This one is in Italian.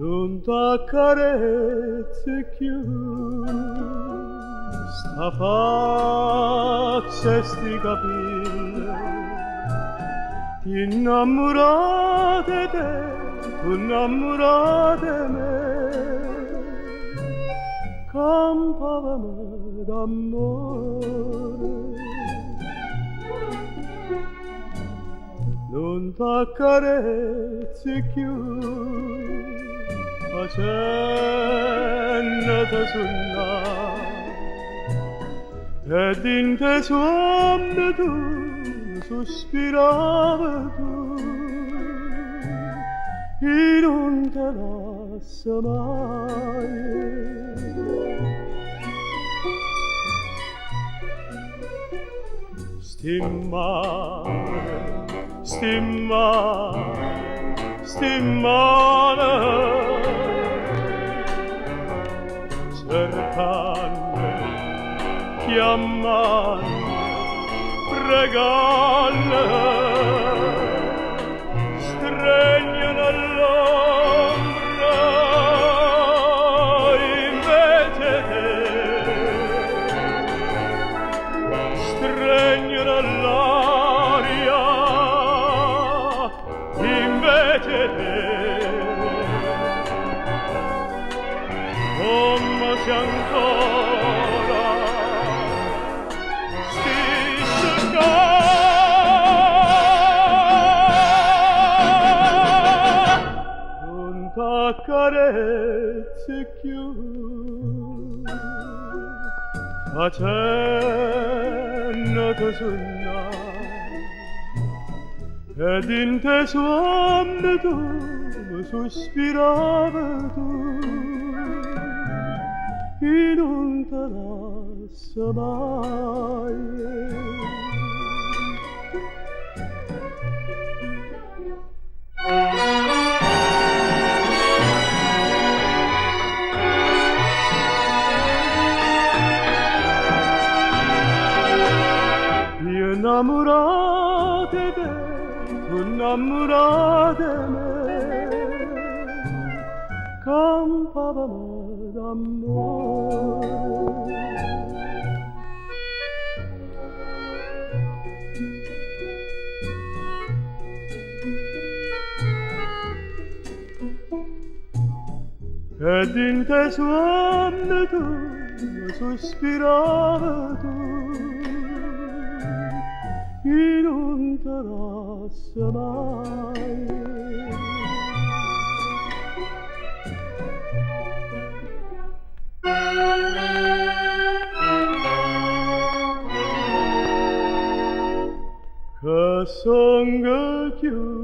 Non t'accarezzi più, sta faccia e sti capelli, innamorate te, innamorate me, campavano d'amore. Non t'accarezzi più, facendoti suonare, ed in te sonno tu sospiravi tu, e non te lascio mai. Stimmare, cercando, chiamando, pregando, stregnono all'ombra, invece te, stregnono all'aria, invece te. Come se ancora stesse non t'accarezzi più, facendoti sonnare, ed in te sonno tu sospiravi tu, e non te lascio mai. Io innamorate te, innamorate me, campavamo d'amore. Ed in te sonno tu sospiravi tu, e non te lascio mai. Che songo chiuso